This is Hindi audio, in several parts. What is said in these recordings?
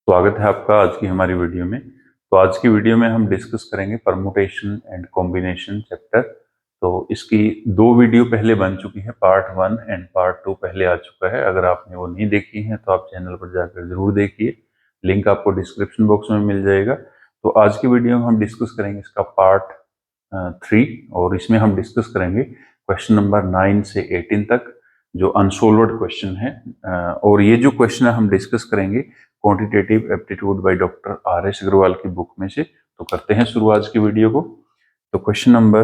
स्वागत है आपका आज की हमारी वीडियो में। तो आज की वीडियो में हम डिस्कस करेंगे परमुटेशन एंड कॉम्बिनेशन चैप्टर। तो इसकी दो वीडियो पहले बन चुकी है, पार्ट 1 एंड पार्ट 2 पहले आ चुका है। अगर आपने वो नहीं देखी है तो आप चैनल पर जाकर जरूर देखिए, लिंक आपको डिस्क्रिप्शन बॉक्स में मिल जाएगा। तो आज की वीडियो में हम डिस्कस करेंगे इसका पार्ट 3 और इसमें हम डिस्कस करेंगे क्वेश्चन नंबर 9 से 18 तक जो अनसोल्व्ड क्वेश्चन है। और ये जो क्वेश्चन है हम डिस्कस करेंगे quantitative aptitude by doctor R S. Agarwal की बुक में से। तो करते हैं शुरू आज की वीडियो को। तो क्वेश्चन नंबर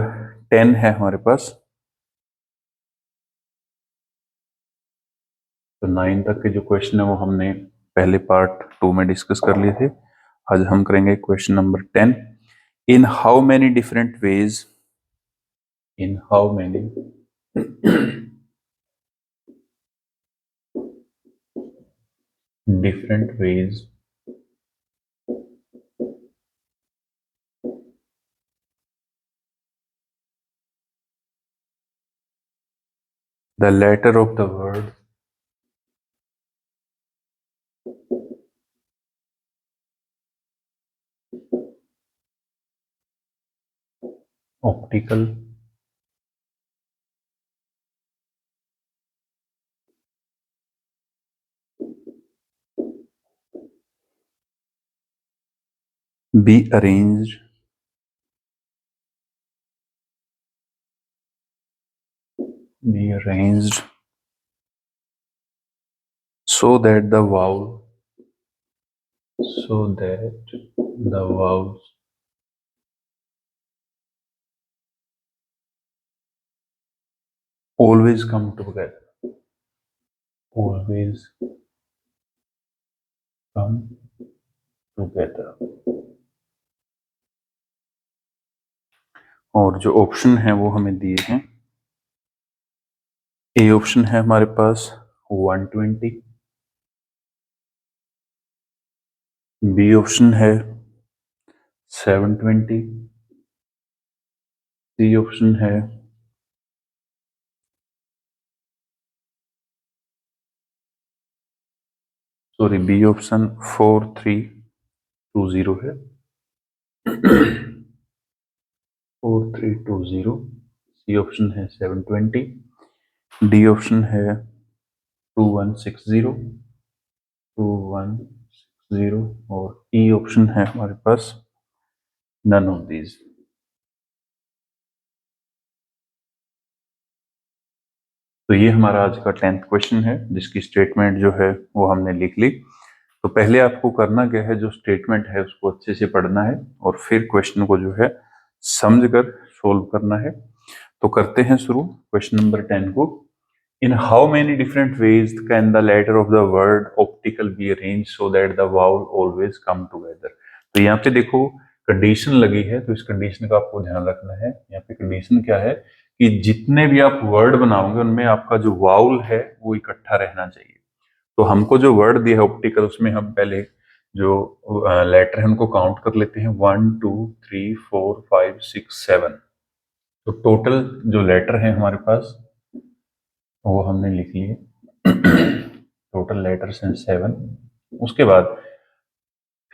10 है हमारे पास। तो 9 तक के जो क्वेश्चन है वो हमने पहले पार्ट 2 में डिस्कस कर लिए थे। आज हम करेंगे question number 10। In how many different veg different ways the letter of the word optical be arranged so that the vowels always come together. और जो ऑप्शन है वो हमें दिए हैं। ए ऑप्शन है हमारे पास 120, बी ऑप्शन है 720, सी ऑप्शन है 4320 है 4320। सी ऑप्शन है 720, डी ऑप्शन है 2160 और ई ऑप्शन है हमारे पास नन ऑफ दीज। तो ये हमारा आज का 10th क्वेश्चन है जिसकी स्टेटमेंट जो है वो हमने लिख ली। तो पहले आपको करना क्या है, जो स्टेटमेंट है उसको अच्छे से पढ़ना है और फिर क्वेश्चन को जो है समझकर सोल्व करना है। तो करते हैं शुरू क्वेश्चन नंबर 10 को। In how many different ways can the letter of the word optical be arrange so that the vowel always come together. तो यहाँ पे देखो कंडीशन लगी है, तो इस कंडीशन का आपको ध्यान रखना है। यहाँ पे कंडीशन क्या है कि जितने भी आप वर्ड बनाओगे उनमें आपका जो वाउल है वो इकट्ठा रहना चाहिए। तो हमको जो वर्ड दिया है ऑप्टिकल, उसमें हम पहले जो लेटर है उनको काउंट कर लेते हैं। 1 2 3 4 5 6 7। तो टोटल जो लेटर है हमारे पास वो हमने लिख लिए। टोटल लेटर्स हैं 7। उसके बाद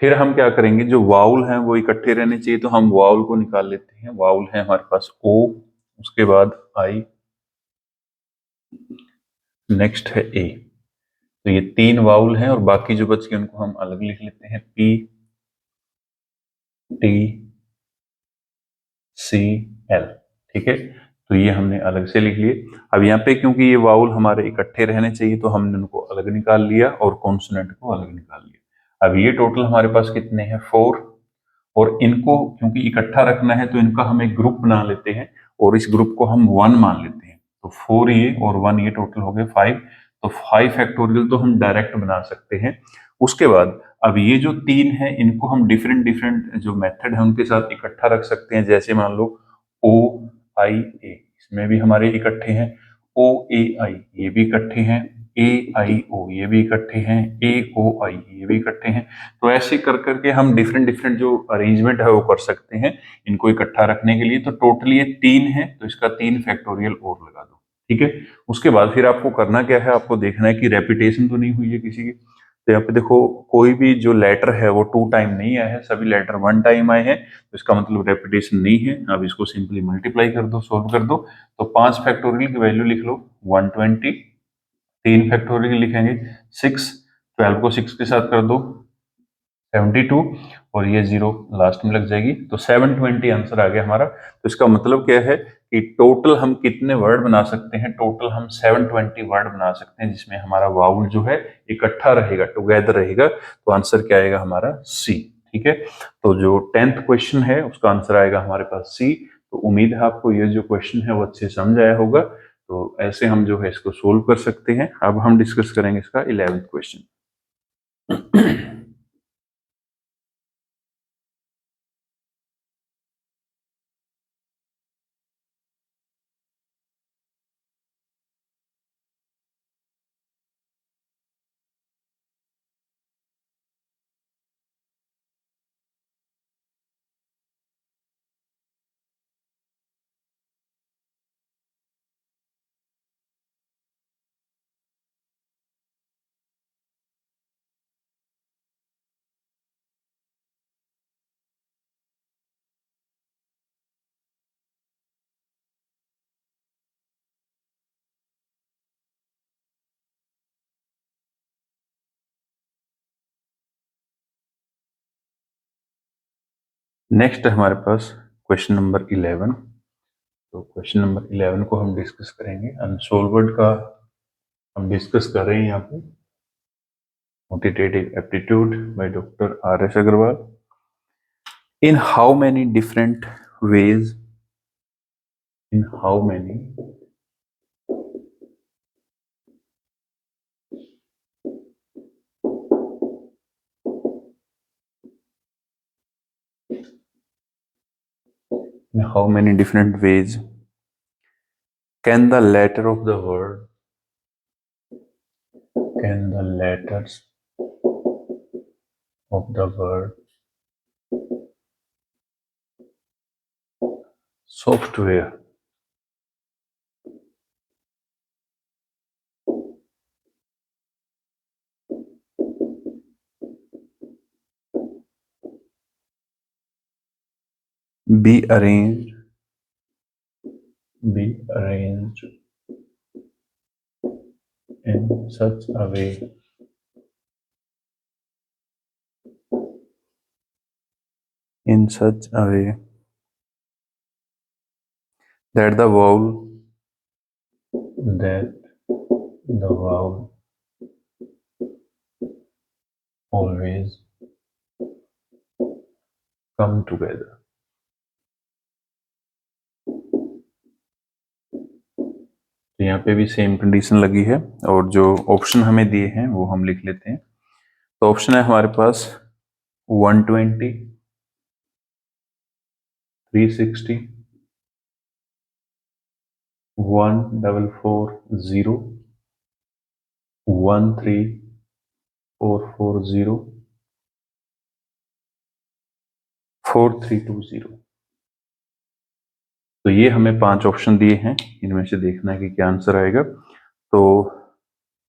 फिर हम क्या करेंगे, जो वाउल हैं वो इकट्ठे रहने चाहिए, तो हम वाउल को निकाल लेते हैं। वाउल है हमारे पास ओ, उसके बाद आई, नेक्स्ट है ए। तो ये 3 वाउल हैं और बाकी जो बच गए उनको हम अलग लिख लेते हैं। P T C L. ठीक है, तो ये हमने अलग से लिख लिए। अब यहाँ पे क्योंकि ये वाउल हमारे इकट्ठे रहने चाहिए तो हमने उनको अलग निकाल लिया और कॉन्सोनेंट को अलग निकाल लिया। अब ये टोटल हमारे पास कितने हैं, 4। और इनको क्योंकि इकट्ठा रखना है तो इनका हम एक ग्रुप बना लेते हैं और इस ग्रुप को हम 1 मान लेते हैं। तो 4 ये और 1 ये टोटल हो गए 5। तो 5 फैक्टोरियल तो हम डायरेक्ट बना सकते हैं। उसके बाद अब ये जो 3 है इनको हम डिफरेंट डिफरेंट जो मेथड है उनके साथ इकट्ठा रख सकते हैं। जैसे मान लो ओ आई ए, इसमें भी हमारे इकट्ठे हैं। ओ ए आई ये भी इकट्ठे हैं। ए आई ओ ये भी इकट्ठे हैं। ए ओ आई ये भी इकट्ठे हैं। तो ऐसे कर करके हम डिफरेंट डिफरेंट जो अरेंजमेंट है वो कर सकते हैं इनको इकट्ठा रखने के लिए। तो टोटल ये 3 है, तो इसका 3 फैक्टोरियल और लगा दो। ठीक है, उसके बाद फिर आपको करना क्या है, आपको देखना है कि रेपिटेशन तो नहीं हुई है किसी की। तो यहाँ पे देखो कोई भी जो लेटर है वो 2 टाइम नहीं आया है, सभी लेटर 1 टाइम आए हैं, तो इसका मतलब रेपिटेशन नहीं है। अब इसको सिंपली मल्टीप्लाई कर दो, सोल्व कर दो। तो 5 फैक्टोरियल की वैल्यू लिख लो 120, 3 फैक्टोरियल लिखेंगे 6, 12 को 6 के साथ कर दो 72, और ये 0 लास्ट में लग जाएगी, तो 720 आंसर आ गया हमारा। तो इसका मतलब क्या है कि टोटल हम कितने वर्ड बना सकते हैं, टोटल हम 720 वर्ड बना सकते हैं, जिसमें हमारा वाउल जो है इकट्ठा रहेगा, टुगेदर रहेगा। तो आंसर क्या आएगा हमारा सी। ठीक है, तो जो 10th क्वेश्चन है उसका आंसर आएगा हमारे पास सी। तो उम्मीद है आपको ये जो क्वेश्चन है वो अच्छे से समझ आया होगा। तो ऐसे हम जो है इसको सोल्व कर सकते हैं। अब हम डिस्कस करेंगे इसका 11th क्वेश्चन। नेक्स्ट है हमारे पास क्वेश्चन नंबर 11। तो क्वेश्चन नंबर 11 को हम डिस्कस करेंगे। अनसोल्वर्ड का हम डिस्कस कर रहे हैं यहाँ पे। Quantitative aptitude by doctor R S Agarwal. In how many different ways, in how many in how many different ways can the letter of the word, can the letters of the word software be arranged, be arranged in such a way, in such a way that the vowel, that the vowel always come together। तो यहाँ पे भी सेम कंडीशन लगी है, और जो ऑप्शन हमें दिए हैं वो हम लिख लेते हैं। तो ऑप्शन है हमारे पास 120, 360, 1440, 13440, 4320। तो ये हमें 5 ऑप्शन दिए हैं, इनमें से देखना है कि क्या आंसर आएगा। तो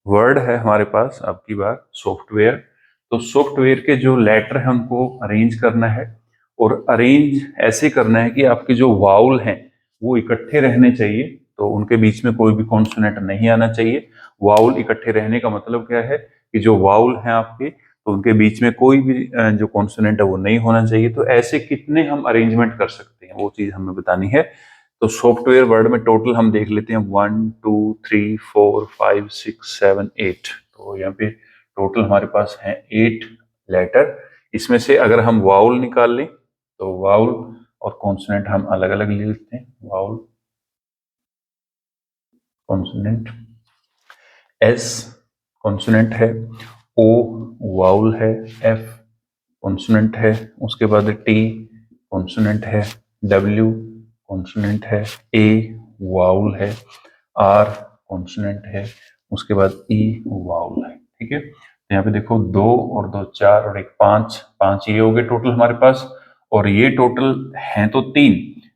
वर्ड है हमारे पास आपकी बार सॉफ्टवेयर। तो सॉफ्टवेयर के जो लेटर है उनको अरेंज करना है, और अरेंज ऐसे करना है कि आपके जो वाउल हैं वो इकट्ठे रहने चाहिए, तो उनके बीच में कोई भी कॉन्सोनेंट नहीं आना चाहिए। वाउल इकट्ठे रहने का मतलब क्या है कि जो वाउल हैं आपके, तो उनके बीच में कोई भी जो कॉन्सोनेंट है वो नहीं होना चाहिए। तो ऐसे कितने हम अरेंजमेंट कर सकते हैं वो चीज हमें बतानी है। तो सॉफ्टवेयर वर्ड में टोटल हम देख लेते हैं 1 2 3 4 5 6 7 8। तो यहाँ पे टोटल हमारे पास है 8 लेटर। इसमें से अगर हम वाउल निकाल लें तो वाउल और कॉन्सोनेंट हम अलग अलग ले लेते हैं। वाउल, कॉन्सोनेंट, एस कॉन्सोनेंट है, ओ वाउल है, एफ कॉन्सोनेंट है, उसके बाद टी कॉन्सोनेंट है, डब्ल्यू कॉन्सोनेंट है, ए वाउल है, आर कॉन्सोनेंट है, उसके बाद ई वाउल है। ठीक है, तो यहाँ पे देखो 2 और 2 4 और 1 5, 5 ये हो गए टोटल हमारे पास, और ये टोटल हैं तो 3,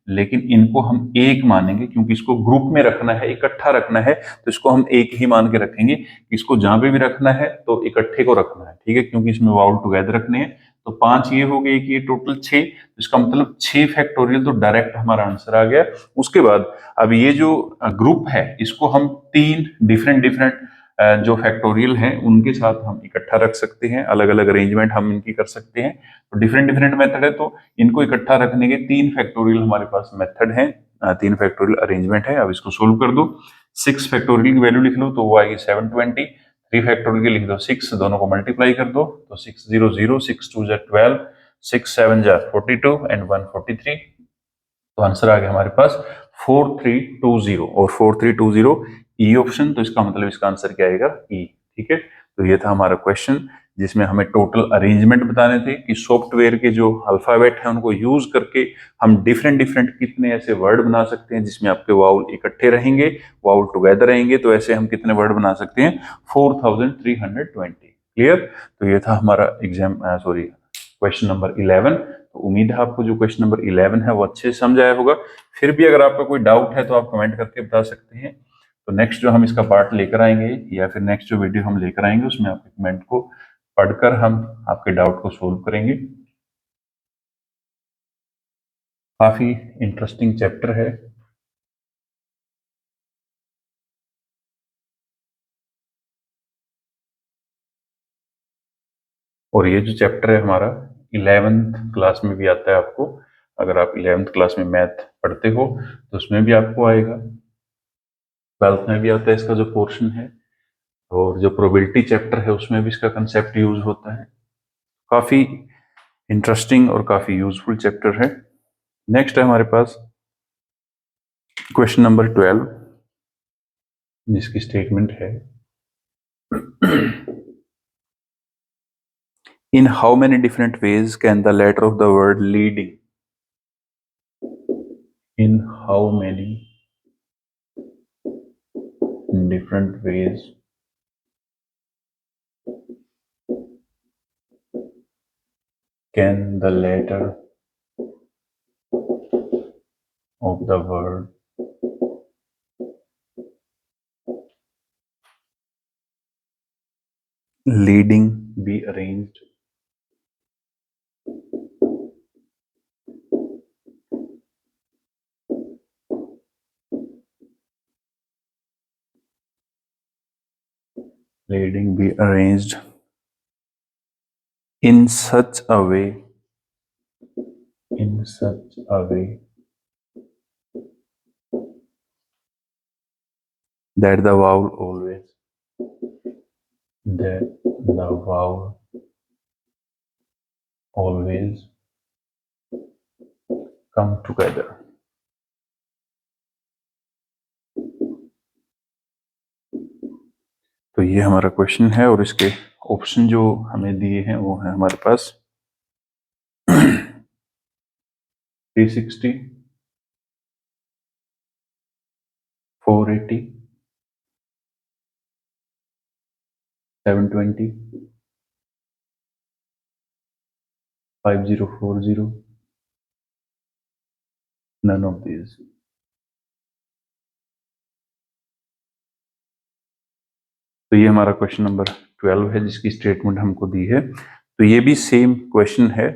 लेकिन इनको हम एक मानेंगे क्योंकि इसको ग्रुप में रखना है, इकट्ठा रखना है, तो इसको हम एक ही मान के रखेंगे। इसको जहां पे भी रखना है तो इकट्ठे को रखना है, ठीक है, क्योंकि इसमें वाउल टुगेदर रखने हैं। तो 5 ये हो गए कि ये टोटल 6, तो इसका मतलब 6 फैक्टोरियल, तो डायरेक्ट हमारा आंसर आ गया। उसके बाद अब ये जो ग्रुप है इसको हम 3 डिफरेंट डिफरेंट जो फैक्टोरियल हैं उनके साथ हम इकट्ठा रख सकते हैं, अलग अलग अरेंजमेंट हम इनकी कर सकते हैं। तो डिफरेंट डिफरेंट मेथड है, तो इनको इकट्ठा रखने के 3 फैक्टोरियल हमारे पास मेथड है, 3 फैक्टोरियल अरेंजमेंट है। अब इसको सोल्व कर दो। 6 फैक्टोरियल की वैल्यू लिख लो तो वो आएगी 720। 3 फैक्टोरियल की लिख दो 6, दोनों को मल्टीप्लाई कर दो तो 600, 6 2 12, 6 7 42 एंड 143। तो आंसर आ गया हमारे पास 4320 और 4320 ई ऑप्शन। तो इसका मतलब इसका आंसर क्या आएगा? ई। ठीक है, तो ये था हमारा क्वेश्चन जिसमें हमें टोटल अरेंजमेंट बताने थे कि सॉफ्टवेयर के जो अल्फाबेट है उनको यूज करके हम डिफरेंट डिफरेंट कितने ऐसे वर्ड बना सकते हैं जिसमें आपके वाउल इकट्ठे रहेंगे, वाउल टुगेदर रहेंगे। तो ऐसे हम कितने वर्ड बना सकते हैं? 4320। क्लियर? तो ये था हमारा क्वेश्चन नंबर 11। तो उम्मीद है आपको जो क्वेश्चन नंबर 11 है वो अच्छे से समझ आया होगा। फिर भी अगर आपका कोई डाउट है तो आप कमेंट करके बता सकते हैं। तो नेक्स्ट जो हम इसका पार्ट लेकर आएंगे या फिर नेक्स्ट जो वीडियो हम लेकर आएंगे उसमें आपके कमेंट को पढ़कर हम आपके डाउट को सोल्व करेंगे। काफी इंटरेस्टिंग चैप्टर है। और ये जो चैप्टर है हमारा 11th क्लास में भी आता है आपको। अगर आप 11th क्लास में मैथ पढ़ते हो तो उसमें भी आपको आएगा, 12th में भी आता है इसका जो पोर्शन है, और जो प्रोबेबिलिटी चैप्टर है उसमें भी इसका कंसेप्ट यूज होता है। काफी इंटरेस्टिंग और काफी यूजफुल चैप्टर है। नेक्स्ट है हमारे पास क्वेश्चन नंबर 12 जिसकी स्टेटमेंट है In how many different ways can the letter of the word leading? In how many different ways can the letter of the word leading be arranged? Leading be arranged in such a way that the vowel always come together. तो ये हमारा क्वेश्चन है और इसके ऑप्शन जो हमें दिए हैं वो है हमारे पास 360, 480, 720, 5040, none of these. तो ये हमारा क्वेश्चन नंबर 12 है जिसकी स्टेटमेंट हमको दी है। तो ये भी सेम क्वेश्चन है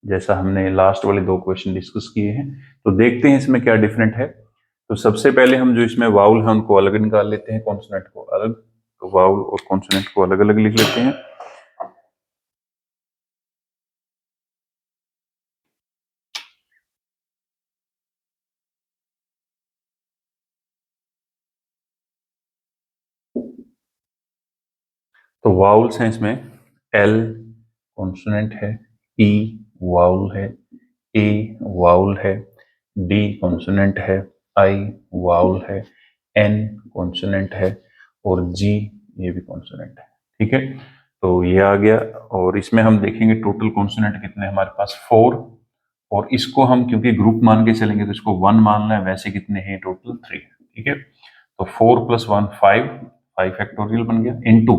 जैसा हमने लास्ट वाले 2 क्वेश्चन डिस्कस किए हैं। तो देखते हैं इसमें क्या डिफरेंट है। तो सबसे पहले हम जो इसमें वाउल है उनको अलग निकाल लेते हैं, कॉन्सोनेंट को अलग। तो वाउल और कॉन्सोनेंट को अलग अलग लिख लेते हैं। तो वाउल्स हैं इसमें, एल कॉन्सोनेंट है, ई वाउल है, ए वाउल है, डी कॉन्सोनेंट है, आई वाउल है, एन कॉन्सोनेंट है और जी ये भी कॉन्सोनेंट है। ठीक है, तो ये आ गया। और इसमें हम देखेंगे टोटल कॉन्सोनेंट कितने हमारे पास 4, और इसको हम क्योंकि ग्रुप मान के चलेंगे तो इसको 1 मानना है, वैसे कितने हैं टोटल 3। ठीक है, तो 4 + 1 5 फैक्टोरियल बन गया, इनटू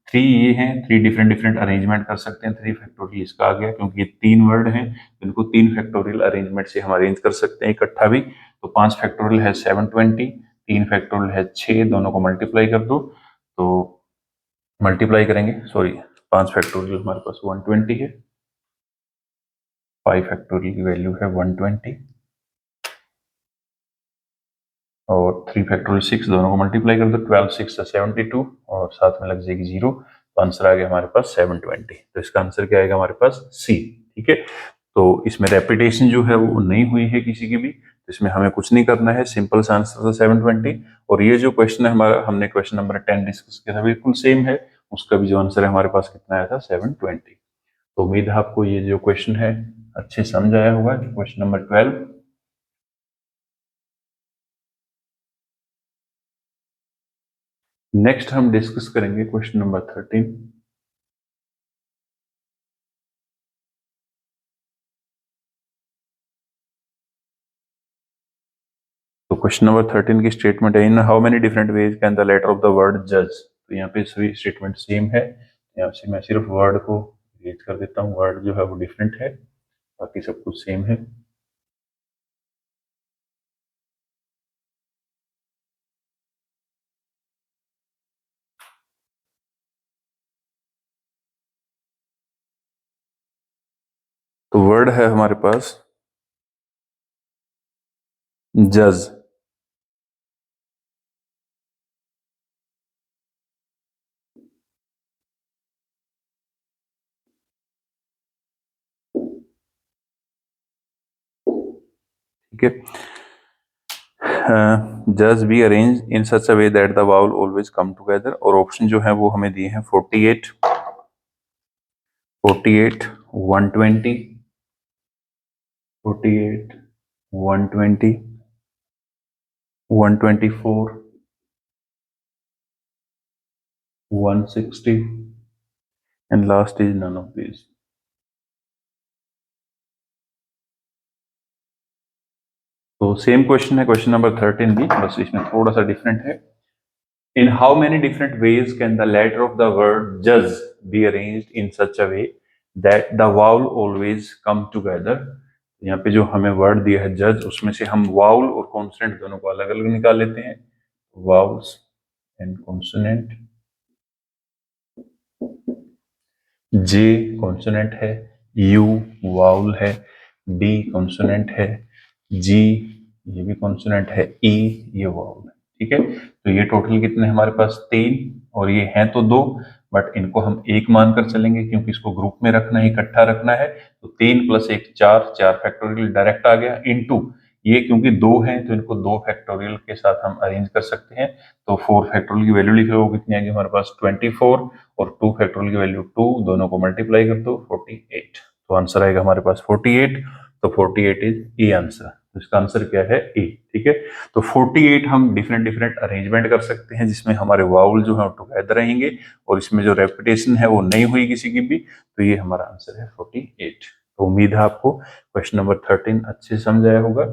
3 ये हैं, 3 डिफरेंट डिफरेंट अरेंजमेंट कर सकते हैं। 3 फैक्टोरियल इसका आ गया, क्योंकि ये 3 वर्ड हैं, तो इनको 3 फैक्टोरियल अरेंजमेंट से हम अरेंज कर सकते हैं इकट्ठा भी। तो 5 फैक्टोरियल है 720, 3 फैक्टोरियल है 6, दोनों को मल्टीप्लाई कर दो, तो मल्टीप्लाई करेंगे, सॉरी 5 फैक्टोरियल हमारे पास 120 है, 5 फैक्टोरियल की वैल्यू है 120, और 3 फैक्टोरियल 6, दोनों को मल्टीप्लाई कर दो, 12 6 72, और साथ में लग जाएगी 0, तो आंसर आ गया हमारे पास 720। तो इसका आंसर क्या आएगा हमारे पास? सी। ठीक है, तो इसमें रेपिटेशन जो है वो नहीं हुई है किसी की भी, तो इसमें हमें कुछ नहीं करना है, सिंपल सा आंसर था 720। और ये जो क्वेश्चन है हमारा, हमने क्वेश्चन नंबर 10 डिस्कस किया था, बिल्कुल सेम है, उसका भी जो आंसर है हमारे पास कितना आया था? 720। तो उम्मीद है आपको ये जो क्वेश्चन है अच्छे समझ आया होगा। Question number 12। नेक्स्ट हम डिस्कस करेंगे क्वेश्चन नंबर 13। तो क्वेश्चन नंबर 13 की स्टेटमेंट है, in how many different ways can the letter of the word जज। तो यहाँ पे सभी स्टेटमेंट सेम है, यहाँ से मैं सिर्फ वर्ड को रीड कर देता हूँ, वर्ड जो है वो डिफरेंट है, बाकी सब कुछ सेम है। तो वर्ड है हमारे पास जज। ठीक है, जज be arrange in such a way that the vowel always come together, और ऑप्शन जो है वो हमें दिए हैं 48, 48, 120, 48, 120, 124, 160, and last is none of these. तो सेम क्वेश्चन है क्वेश्चन नंबर 13 भी, बस इसमें थोड़ा सा डिफरेंट है। In how many different ways can the letter of the word judge be arranged in such a way that the vowel always come together? यहाँ पे जो हमें वर्ड दिया है जज, उसमें से हम वाउल और कॉन्सोनेंट दोनों को अलग अलग निकाल लेते हैं। Vowels and consonant, J consonant है, यू वाउल है, डी कॉन्सोनेंट है, जी ये भी कॉन्सोनेंट है, ई ये वाउल है। ठीक है, तो ये टोटल कितने हमारे पास? 3, और ये हैं तो 2, बट इनको हम एक मानकर चलेंगे क्योंकि इसको ग्रुप में रखना है, इकट्ठा रखना है। तो 3 + 1 4, 4 फैक्टोरियल डायरेक्ट आ गया, इनटू ये क्योंकि 2 हैं तो इनको 2 फैक्टोरियल के साथ हम अरेंज कर सकते हैं। तो 4 फैक्टोरियल की वैल्यू लिख लो, कितनी आएगी हमारे पास? 24, और 2 फैक्टोरियल की वैल्यू 2, दोनों को मल्टीप्लाई कर दो, 48। तो आंसर आएगा हमारे पास 48। तो 48 इज ए आंसर। तो इसका आंसर क्या है? ए। ठीक है, तो 48 हम डिफरेंट डिफरेंट अरेंजमेंट कर सकते हैं जिसमें हमारे वाउल जो है टुगेदर रहेंगे, और इसमें जो रेपिटेशन है वो नहीं हुई किसी की भी, तो ये हमारा आंसर है 48। तो उम्मीद है आपको क्वेश्चन नंबर 13 अच्छे से समझ आया होगा।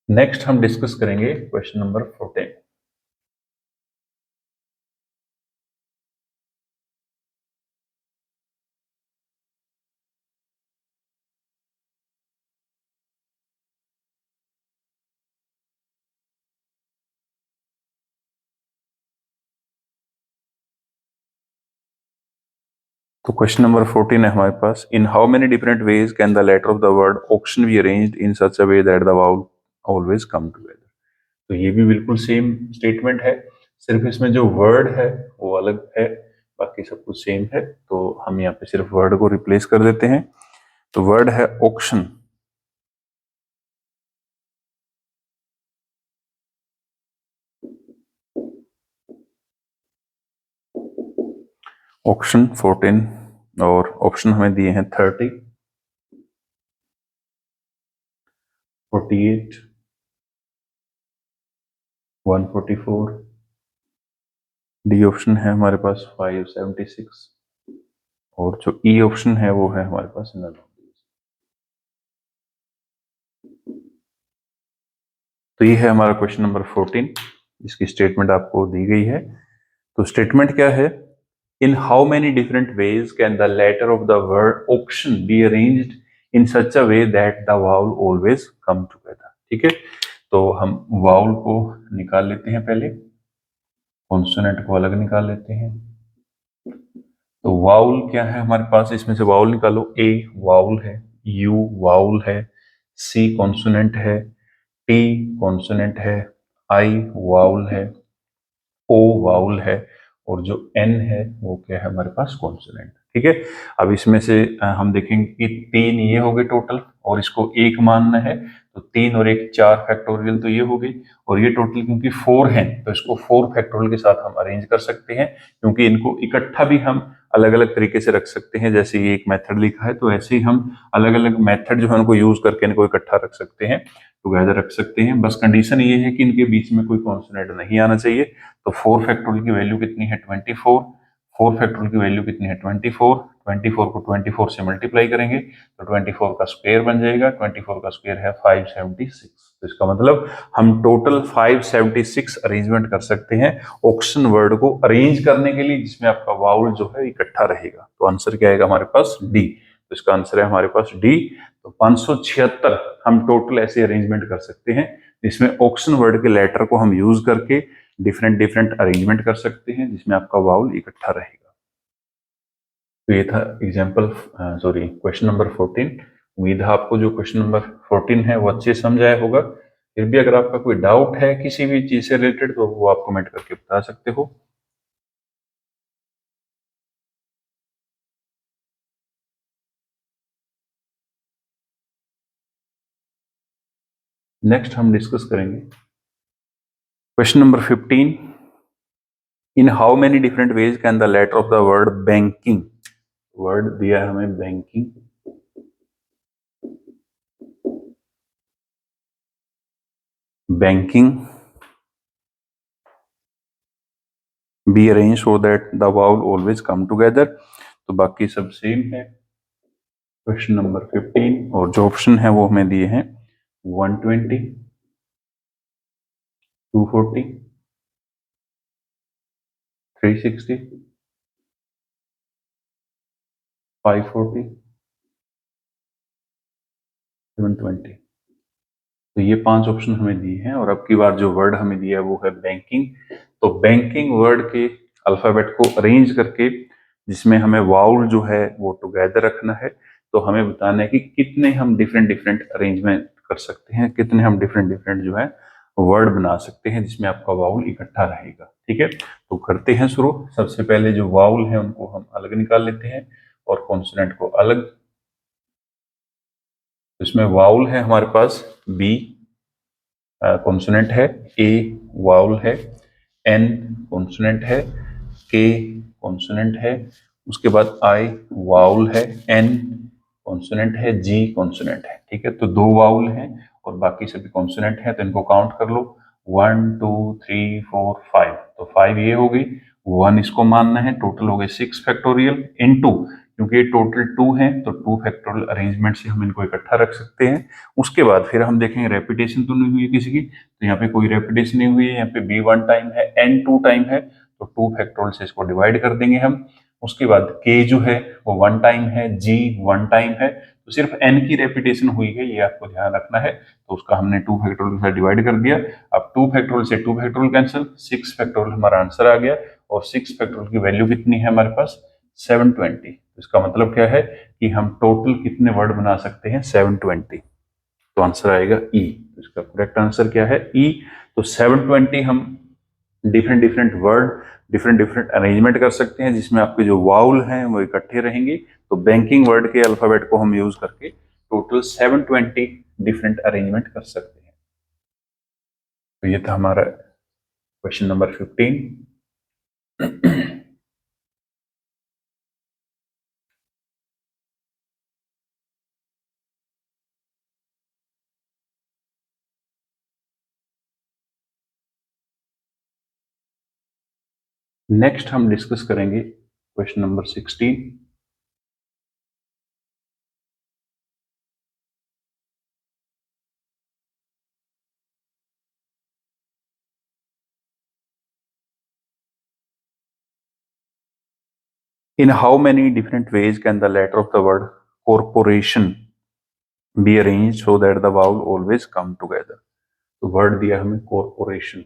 नेक्स्ट हम डिस्कस करेंगे क्वेश्चन नंबर 14। तो क्वेश्चन नंबर 14 है हमारे पास, in how many different ways can the letter of the word auction be arranged in such a way that the vowel always come together. तो ये भी बिल्कुल सेम स्टेटमेंट है, सिर्फ इसमें जो वर्ड है वो अलग है, बाकी सब कुछ सेम है। तो हम यहाँ पे सिर्फ वर्ड को रिप्लेस कर देते हैं। तो वर्ड है ऑक्शन, ऑप्शन 14, और ऑप्शन हमें दिए हैं 30, 48, 144, डी ऑप्शन है हमारे पास 576, और जो ई ऑप्शन है वो है हमारे पास नन। तो ये है हमारा क्वेश्चन नंबर 14, जिसकी स्टेटमेंट आपको दी गई है। तो स्टेटमेंट क्या है, in how many different ways can the letter of the word option be arranged in such a way that the vowel always come together. ठीक है, तो हम वाउल को निकाल लेते हैं, पहले कॉन्सोनेंट को अलग निकाल लेते हैं। तो वाउल क्या है हमारे पास, इसमें से वाउल निकालो, ए वाउल है, यू वाउल है, सी कॉन्सोनेंट है, टी कॉन्सोनेंट है, आई वाउल है, ओ वाउल है, और जो एन है वो क्या है हमारे पास कॉन्सोनेंट। ठीक है, अब इसमें से हम देखेंगे कि तीन ये हो गए टोटल, और इसको एक मानना है, तो तीन और एक चार फैक्टोरियल तो ये हो गई, और ये टोटल क्योंकि फोर है तो इसको फोर फैक्टोरियल के साथ हम अरेंज कर सकते हैं, क्योंकि इनको इकट्ठा भी हम अलग अलग तरीके से रख सकते हैं। जैसे ये एक मेथड लिखा है, तो ऐसे ही हम अलग अलग मेथड जो है उनको यूज करके इनको इकट्ठा रख सकते हैं, टुगेदर रख सकते हैं। बस कंडीशन ये है कि इनके बीच में कोई कॉन्सोनेंट नहीं आना चाहिए। तो फोर फैक्टोरियल की वैल्यू कितनी है 24, फोर फैक्टोरियल की वैल्यू कितनी है 24, 24 को 24 से मल्टीप्लाई करेंगे तो 24 का स्क्वायर बन जाएगा, 24 का स्क्वायर है 576। तो इसका मतलब हम टोटल 576 अरेंजमेंट कर सकते हैं ऑक्शन वर्ड को अरेंज करने के लिए, जिसमें आपका वाउल जो है इकट्ठा रहेगा। तो आंसर क्या आएगा हमारे पास, डी। तो इसका आंसर है हमारे पास डी। तो 576 हम टोटल ऐसे अरेंजमेंट कर सकते हैं जिसमें ऑक्शन वर्ड के लेटर को हम यूज करके डिफरेंट डिफरेंट अरेंजमेंट कर सकते हैं, जिसमें आपका वाउल इकट्ठा रहेगा। तो ये था एग्जाम्पल, सॉरी क्वेश्चन नंबर 14। उम्मीद है आपको जो क्वेश्चन नंबर 14 है वो अच्छे से समझ आया होगा। फिर भी अगर आपका कोई डाउट है किसी भी चीज से रिलेटेड तो वो आप कमेंट करके बता सकते हो। नेक्स्ट हम डिस्कस करेंगे question number 15। In how many different ways can the letter of the word banking, word दिया है हमें banking, banking be arrange so that the vowel always come together. तो बाकी सब सेम है क्वेश्चन नंबर 15, और जो ऑप्शन है वो हमें दिए हैं 120, 240, 360, 540, 720। तो ये पांच ऑप्शन हमें दिए हैं, और अब की बार जो वर्ड हमें दिया है वो है बैंकिंग। तो बैंकिंग वर्ड के अल्फाबेट को अरेंज करके जिसमें हमें वाउल जो है वो टुगेदर रखना है, तो हमें बताना है कि कितने हम डिफरेंट डिफरेंट अरेंजमेंट कर सकते हैं, कितने हम डिफरेंट डिफरेंट जो है वर्ड बना सकते हैं जिसमें आपका वाउल इकट्ठा रहेगा। ठीक है, तो करते हैं शुरू। सबसे पहले जो वाउल है उनको हम अलग निकाल लेते हैं और कॉन्सोनेंट को अलग। इसमें वाउल है हमारे पास बी कॉन्सोनेंट है, ए वाउल है, एन कॉन्सोनेंट है, के कॉन्सोनेंट है, उसके बाद आई वाउल है, एन कॉन्सोनेंट है, जी कॉन्सोनेंट है। ठीक है, तो दो वाउल हैं और बाकी सभी कॉन्सोनेंट हैं, तो इनको काउंट कर लो, 1 2 3 4 5। तो 5 ये हो गई, 1 इसको मानना है, टोटल हो गए 6 फैक्टोरियल इनटू, क्योंकि ये टोटल 2 है तो 2 फैक्टोरियल अरेंजमेंट से हम इनको इकट्ठा रख सकते हैं। उसके बाद फिर हम देखेंगे रेपिटेशन तो नहीं हुई है किसी की, तो यहाँ पे कोई रेपिटेशन नहीं हुई है, यहाँ पे बी 1 टाइम है, एन 2 टाइम है, तो 2 फैक्टोरियल से इसको डिवाइड कर देंगे हम। उसके बाद के जो है वो 1 टाइम है, जी 1 टाइम है, तो सिर्फ एन की रेपिटेशन हुई है, ये आपको ध्यान रखना है, तो उसका हमने 2 फैक्टोरियल से डिवाइड कर दिया। अब 2 फैक्टोरियल से 2 फैक्टोरियल कैंसिल, 6 फैक्टोरियल हमारा आंसर आ गया, और 6 फैक्टोरियल की वैल्यू कितनी है हमारे पास 720। इसका मतलब क्या है कि हम टोटल कितने वर्ड बना सकते हैं 720। तो आंसर आएगा ई। तो इसका करेक्ट आंसर क्या है ई। तो 720 हम different different word different different arrangement कर सकते हैं जिसमें आपके जो वाउल हैं वो इकट्ठे रहेंगे। तो बैंकिंग वर्ड के अल्फाबेट को हम यूज करके टोटल 720 डिफरेंट अरेंजमेंट कर सकते हैं। तो ये था हमारा क्वेश्चन नंबर 15। नेक्स्ट हम डिस्कस करेंगे question number 16। In how many different ways can the letter of the word corporation be arranged so that the vowel always come together? तो वर्ड दिया हमें corporation.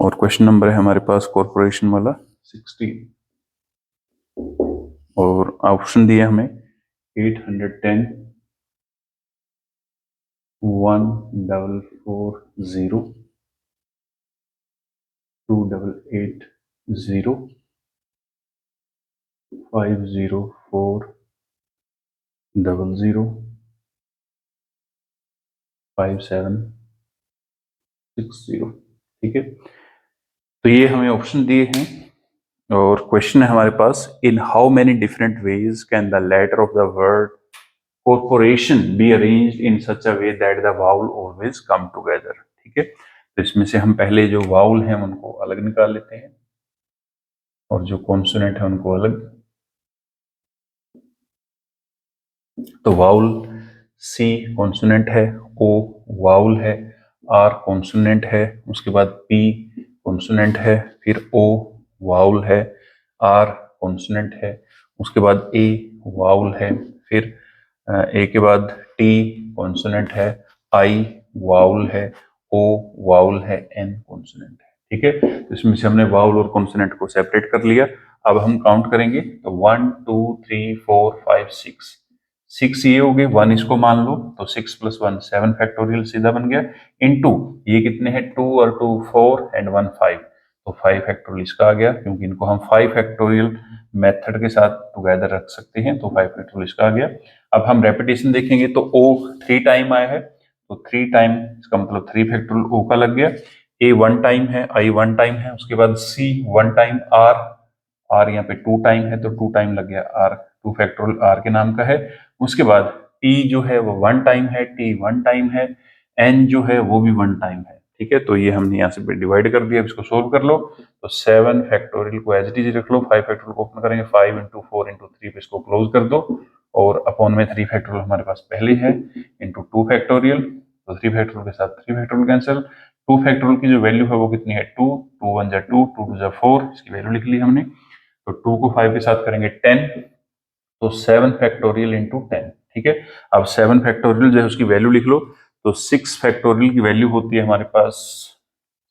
और क्वेश्चन नंबर है हमारे पास कॉर्पोरेशन वाला 16 और ऑप्शन दिया हमें 810 1440 2880 50400 5760. ठीक है, तो ये हमें ऑप्शन दिए हैं और क्वेश्चन है हमारे पास in how many different ways can the letter of the word corporation be arranged in such a way that the vowel always come together. ठीक है, तो इसमें से हम पहले जो वाउल हैं उनको अलग निकाल लेते हैं और जो कॉन्सोनेंट है उनको अलग. तो वाउल सी कॉन्सोनेंट है, ओ वाउल है, आर कॉन्सोनेंट है, उसके बाद पी कॉन्सोनेंट है, फिर ओ वाउल है, आर कॉन्सोनेंट है, उसके बाद ए वाउल है, फिर ए के बाद टी कॉन्सोनेंट है, आई वाउल है, ओ वाउल है, एन कॉन्सोनेंट है. ठीक है, तो इसमें से हमने वाउल और कॉन्सोनेंट को सेपरेट कर लिया. अब हम काउंट करेंगे तो 1 2 3 4 5 6 6 ये हो गए, 1 इसको मान लो तो 6 + 1 7 फैक्टोरियल सीधा बन गया. इनटू ये कितने हैं 2 और 2 4 एंड 1 5, तो 5 फैक्टोरियल इसका आ गया क्योंकि इनको हम 5 फैक्टोरियल मेथड के साथ टुगेदर रख सकते हैं, तो 5 फैक्टोरियल इसका आ गया. अब हम रेपिटेशन देखेंगे तो ओ 3 टाइम आया है, तो 3 टाइम इसका मतलब 3 फैक्टोरियल ओ का लग गया. ए 1 टाइम है, आई 1 टाइम है, उसके बाद सी 1 टाइम, आर यहाँ पे 2 टाइम है तो 2 टाइम लग गया, आर 2 फैक्टोरियल आर के नाम का है. उसके बाद टी जो है वो 1 टाइम है, टी 1 टाइम है, एन जो है वो भी 1 टाइम है. ठीक है, तो ये हमने यहाँ से डिवाइड कर दिया. इसको सोल्व कर लो तो 7 फैक्टोरियल को एज इट इज रख लो, 5 फैक्टोरियल को ओपन करेंगे, 5 × 4 × 3 पे इसको क्लोज कर दो और अपॉन में 3 फैक्टोरियल हमारे पास पहले है इंटू 2 फैक्टोरियल, तो 3 फैक्टोरियल के साथ 3 फैक्टोरियल कैंसिल. 2 फैक्टोरियल की जो वैल्यू है वो कितनी है 2, 2 1 = 2, 2 2 = 4, इसकी वैल्यू लिख ली हमने. तो 2 को 5 के साथ करेंगे 10, तो 7 फैक्टोरियल इंटू 10. ठीक है, अब 7 फैक्टोरियल जो है उसकी वैल्यू लिख लो, तो 6 फैक्टोरियल की वैल्यू होती है हमारे पास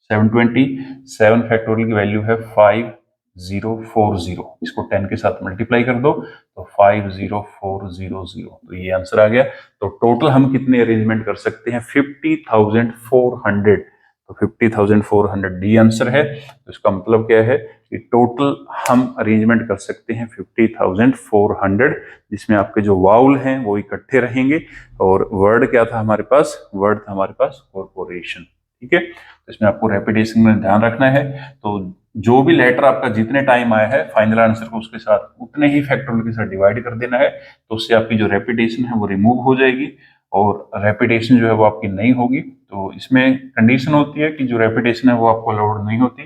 720, 7 फैक्टोरियल की वैल्यू है 5040, इसको 10 के साथ मल्टीप्लाई कर दो तो 50400, तो ये आंसर आ गया. तो टोटल हम कितने अरेंजमेंट कर सकते हैं 50,400, तो 50,400 डी आंसर है. तो इसका मतलब क्या है कि टोटल हम अरेंजमेंट कर सकते हैं 50,400, जिसमें आपके जो वाउल हैं वो इकट्ठे रहेंगे और वर्ड क्या था हमारे पास, वर्ड था हमारे पास कॉर्पोरेशन. ठीक है, तो इसमें आपको रेपिटेशन में ध्यान रखना है. तो जो भी लेटर आपका जितने टाइम आया है फाइनल आंसर को उसके साथ उतने ही फैक्टोरियल के साथ डिवाइड कर देना है, तो उससे आपकी जो रेपिटेशन है वो रिमूव हो जाएगी और रेपिटेशन जो है वो आपकी नहीं होगी. तो इसमें कंडीशन होती है कि जो रेपिटेशन है वो आपको अलाउड नहीं होती,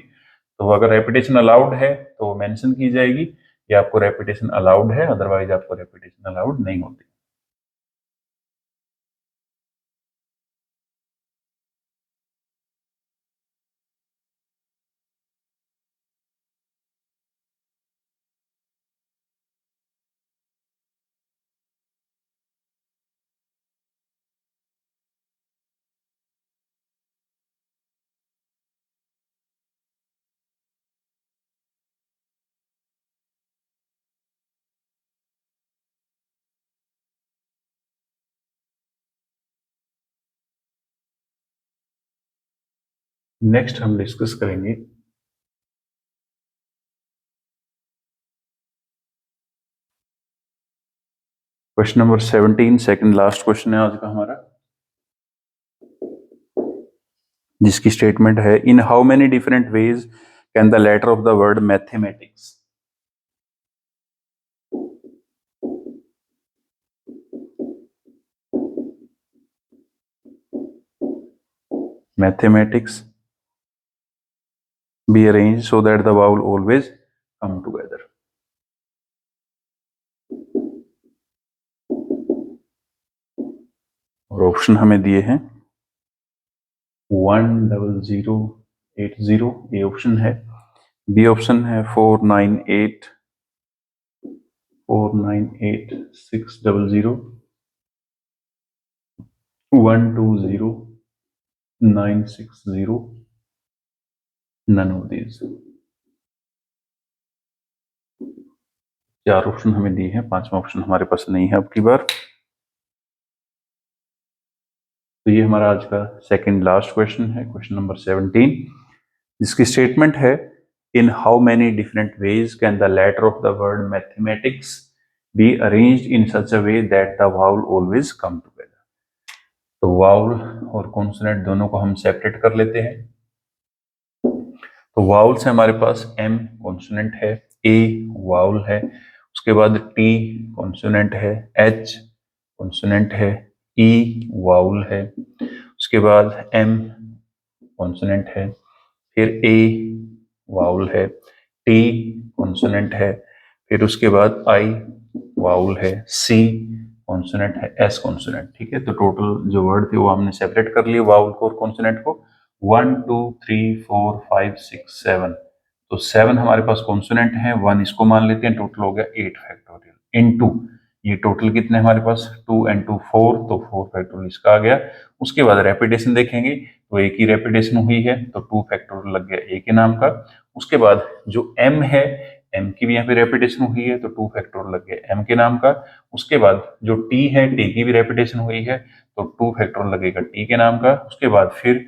तो अगर रेपिटेशन अलाउड है तो मेंशन की जाएगी कि आपको रेपिटेशन अलाउड है, अदरवाइज आपको रेपिटेशन अलाउड नहीं होती. नेक्स्ट हम डिस्कस करेंगे question number 17, second last question है आज का हमारा, जिसकी स्टेटमेंट है in how many different ways can the letter of the word mathematics. Mathematics be arranged so that the vowel always come together. और ऑप्शन हमें दिए हैं 10080 ये ऑप्शन है। बी ऑप्शन है 498600, 120960, none of these। चार ऑप्शन हमें दिए हैं, पांचवा ऑप्शन हमारे पास नहीं है अब की बार। तो ये हमारा आज का सेकंड लास्ट क्वेश्चन है, क्वेश्चन नंबर 17, जिसकी स्टेटमेंट है in how many different ways can the letter of the word mathematics be arranged in such a way that the vowel always come together. तो वाउल और कॉन्सोनेंट दोनों को हम सेपरेट कर लेते हैं। तो वाउल से हमारे पास एम कॉन्सोनेंट है, ए वाउल है, उसके बाद टी कॉन्सोनेंट है, एच कॉन्सोनेंट है, ई वाउल है, उसके बाद एम कॉन्सोनेंट है, फिर ए वाउल है, टी कॉन्सोनेंट है, फिर उसके बाद आई वाउल है, सी कॉन्सोनेंट है, एस कॉन्सोनेंट। ठीक है, तो टोटल जो वर्ड थे वो हमने सेपरेट कर लिए वाउल को और कॉन्सोनेंट को। 1 2 3 4 5 6 7, तो 7 हमारे पास कॉन्सोनेंट है, 1 इसको मान लेते हैं, टोटल हो गया 8 फैक्टोरियल इनटू ये टोटल कितने हमारे पास 2 and 2 4, तो 4 फैक्टोरियल इसका आ गया। उसके बाद रेपिटेशन देखेंगे तो एक ही रेपिटेशन हुई है, तो 2 फैक्टोरियल लग गया ए के नाम का। उसके बाद जो एम है, एम की भी यहाँ पे रेपिटेशन हुई है, तो 2 फैक्टोरियल लग गया एम के नाम का। उसके बाद जो टी है, टी की भी रेपिटेशन हुई है, तो 2 फैक्टोरियल लगेगा टी के नाम का। उसके बाद फिर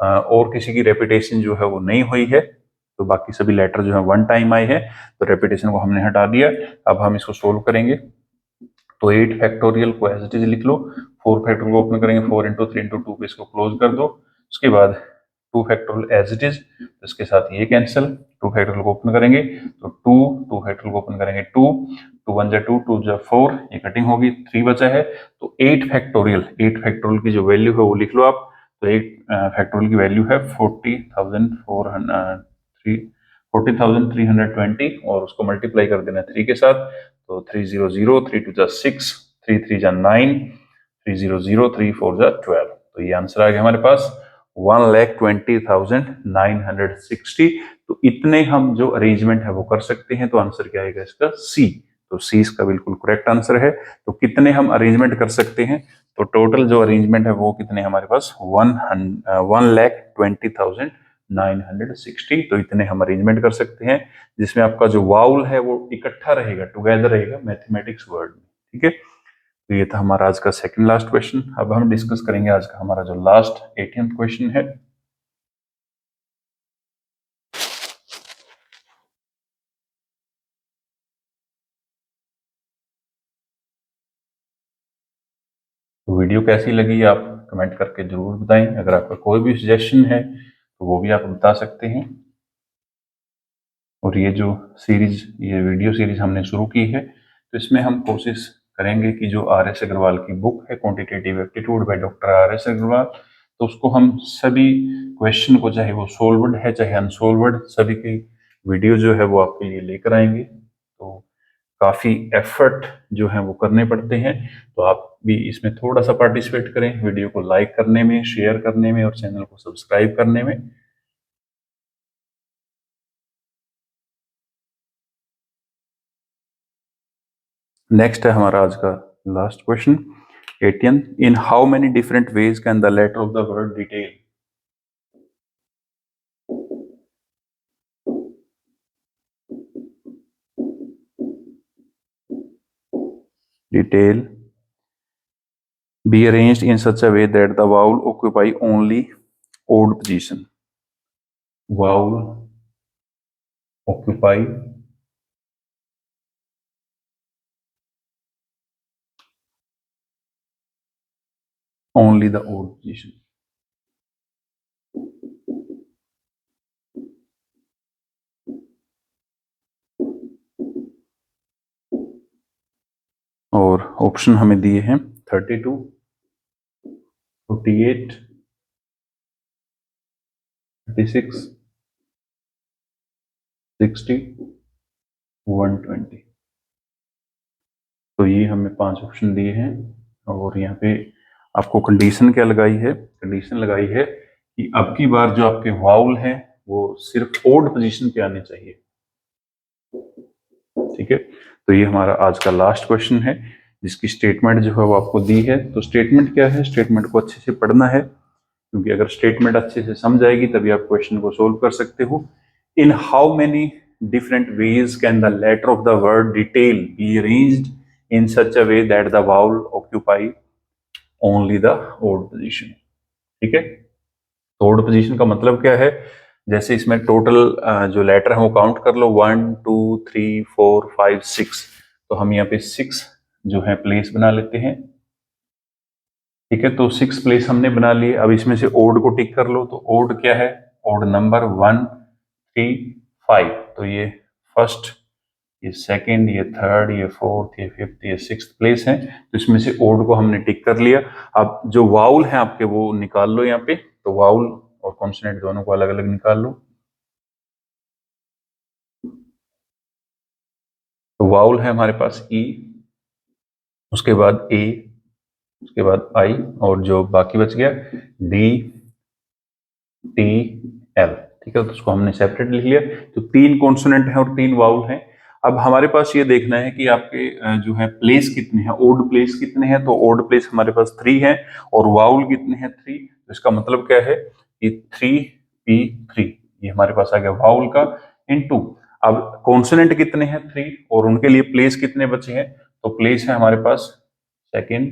और किसी की रेपिटेशन जो है वो नहीं हुई है, तो बाकी सभी लेटर जो है वन टाइम आए हैं, तो रेपिटेशन को हमने हटा दिया। अब हम इसको सोल्व करेंगे, तो 8 फैक्टोरियल को एज इट इज लिख लो, 4 फैक्टोरियल को ओपन करेंगे, 4 इंटू 3 इंटू 2 पे इसको क्लोज कर दो। उसके बाद 2 फैक्टोरियल एज इट इज, इसके साथ ये कैंसिल, 2 फैक्टोरियल को ओपन करेंगे तो 2, 2 फैक्टोरियल को ओपन करेंगे 2, 2 1 जा 2, 2 जा 4, ये कटिंग होगी, 3 बचा है, तो 8 फैक्टोरियल, 8 फैक्टोरियल की जो वैल्यू है वो लिख लो आप। तो 8 फैक्टोरियल की वैल्यू है 40,320, और उसको मल्टीप्लाई कर देना 3 के साथ, तो 300, 3 2 जा 6, 3 3 जा 9, 300, 3 4 जा 12, तो ये आंसर आ गया हमारे पास 1,20,960। तो इतने हम जो अरेंजमेंट है वो कर सकते हैं, तो आंसर क्या आएगा इसका सी। तो सी इसका बिल्कुल करेक्ट आंसर है। तो कितने हम अरेंजमेंट कर सकते हैं, तो टोटल जो अरेंजमेंट है वो कितने हमारे पास 1,20,960, तो इतने हम अरेंजमेंट कर सकते हैं, जिसमें आपका जो वाउल है वो इकट्ठा रहेगा, टुगेदर रहेगा मैथमेटिक्स वर्ड में। ठीक है, तो ये था हमारा आज का सेकंड लास्ट क्वेश्चन। अब हम डिस्कस करेंगे आज का हमारा जो लास्ट 18th क्वेश्चन है। तो वीडियो कैसी लगी आप कमेंट करके जरूर बताएं। अगर आपका कोई भी सजेशन है तो वो भी आप बता सकते हैं। और ये जो सीरीज, ये वीडियो सीरीज हमने शुरू की है, तो इसमें हम कोशिश करेंगे कि जो आर एस अग्रवाल की बुक है quantitative aptitude by doctor R S Agarwal, तो उसको हम सभी क्वेश्चन को, चाहे वो सोल्व्ड है चाहे अनसोल्व्ड, सभी की वीडियो जो है वो आपके लिए लेकर आएंगे। तो काफ़ी एफर्ट जो है वो करने पड़ते हैं, तो आप भी इसमें थोड़ा सा पार्टिसिपेट करें, वीडियो को लाइक करने में, शेयर करने में और चैनल को सब्सक्राइब करने में। नेक्स्ट है हमारा आज का last question 18, in how many different ways can the letter of the word detail detail be arranged in such a way that the vowel occupy only odd position, vowel occupy only the odd position। और ऑप्शन हमें दिए हैं 32, 48, 36, 60, 120। तो ये हमें 5 ऑप्शन दिए हैं, और यहाँ पे आपको कंडीशन क्या लगाई है, कंडीशन लगाई है कि अब की बार जो आपके वाउल हैं वो सिर्फ ओड पोजीशन पे आने चाहिए। ठीक है, तो ये हमारा आज का लास्ट क्वेश्चन है जिसकी स्टेटमेंट जो है वो आपको दी है। तो स्टेटमेंट क्या है, स्टेटमेंट को अच्छे से पढ़ना है, क्योंकि अगर स्टेटमेंट अच्छे से समझ आएगी तभी आप क्वेश्चन को सोल्व कर सकते हो। In how many different ways can the letter of the word detail be arranged in such a way that the vowel occupy only the odd position. ठीक है, तो ओड पोजीशन का मतलब क्या है, जैसे इसमें टोटल जो लेटर है वो काउंट कर लो, 1 2 3 4 5 6, तो हम यहाँ पे 6 जो है प्लेस बना लेते हैं। ठीक है, तो 6 प्लेस हमने बना लिए। अब इसमें से ओड को टिक कर लो, तो ओड क्या है, ओड नंबर 1 3 5, तो ये फर्स्ट, ये सेकंड, ये थर्ड, ये फोर्थ, ये फिफ्थ, ये सिक्स्थ प्लेस है, तो इसमें से ओड को हमने टिक कर लिया। अब जो वाउल है आपके वो निकाल लो यहाँ पे, तो वाउल और कॉन्सोनेंट दोनों को अलग अलग निकाल लो। तो वाउल है हमारे पास ई, उसके बाद ए, उसके बाद आई, और जो बाकी बच गया डी टी एल। ठीक है, तो उसको हमने सेपरेट लिख लिया। तो 3 कॉन्सोनेंट है और 3 वाउल है। अब हमारे पास ये देखना है कि आपके जो है प्लेस कितने हैं, ओड प्लेस कितने हैं, तो ओड प्लेस हमारे पास 3 है और वाउल कितने हैं 3। तो इसका मतलब क्या है कि 3p3, ये हमारे पास आ गया वाउल का इनटू। अब कॉन्सोनेंट कितने हैं 3 और उनके लिए प्लेस कितने बचे हैं, तो प्लेस है हमारे पास सेकेंड,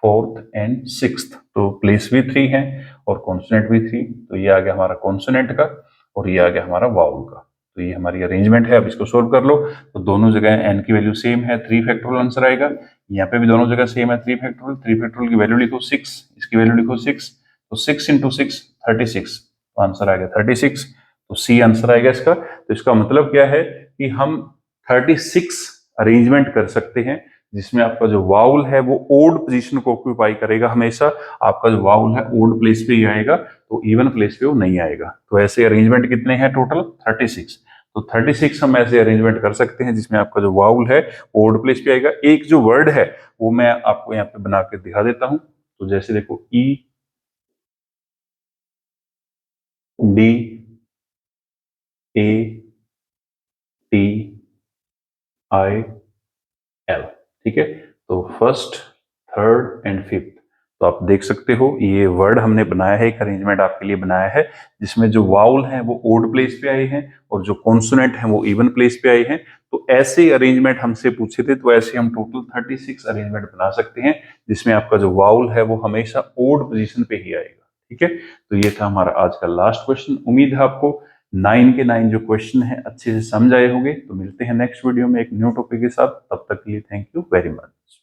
फोर्थ एंड सिक्स्थ, तो प्लेस भी 3 है और कॉन्सोनेंट भी 3, तो ये आ गया हमारा कॉन्सोनेंट का और ये आ गया हमारा वाउल का। तो ये हमारी अरेंजमेंट है। अब इसको सोल्व कर लो, तो दोनों जगह एन की वैल्यू सेम है, 3 फैक्टोरियल आंसर आएगा। यहाँ पे भी दोनों जगह सेम है 3 फैक्टोरियल, 3 फैक्टोरियल की वैल्यू लिखो 6, इसकी वैल्यू लिखो 6, तो 6 इंटू 6 36, तो आंसर आ गया 36, तो सी आंसर आएगा इसका। तो इसका मतलब क्या है कि हम 36 अरेंजमेंट कर सकते हैं जिसमें आपका जो वाउल है वो ओड पोजीशन को ऑक्यूपाई करेगा हमेशा। आपका जो वाउल है ओड प्लेस पे ही आएगा, तो इवन प्लेस पे वो नहीं आएगा। तो ऐसे अरेंजमेंट कितने हैं टोटल 36, तो 36 हम ऐसे अरेंजमेंट कर सकते हैं जिसमें आपका जो वाउल है ओड प्लेस पे आएगा। एक जो वर्ड है वो मैं आपको यहाँ पे बना के दिखा देता हूं। तो जैसे देखो E D A T I L. ठीक है, तो फर्स्ट, थर्ड एंड फिफ्थ, तो आप देख सकते हो ये वर्ड हमने बनाया है, एक अरेंजमेंट आपके लिए बनाया है जिसमें जो वाउल हैं वो ओड प्लेस पे आए हैं और जो कॉन्सोनेंट हैं वो इवन प्लेस पे आए हैं। तो ऐसे अरेंजमेंट हमसे पूछे थे, तो ऐसे हम टोटल 36 अरेंजमेंट बना सकते हैं जिसमें आपका जो वाउल है वो हमेशा ओड पोजीशन पे ही आएगा। ठीक है, तो ये था हमारा आज का लास्ट क्वेश्चन। उम्मीद है आपको 9 के 9 जो क्वेश्चन है अच्छे से समझ आए होंगे। तो मिलते हैं नेक्स्ट वीडियो में एक न्यू टॉपिक के साथ, तब तक के लिए थैंक यू वेरी मच।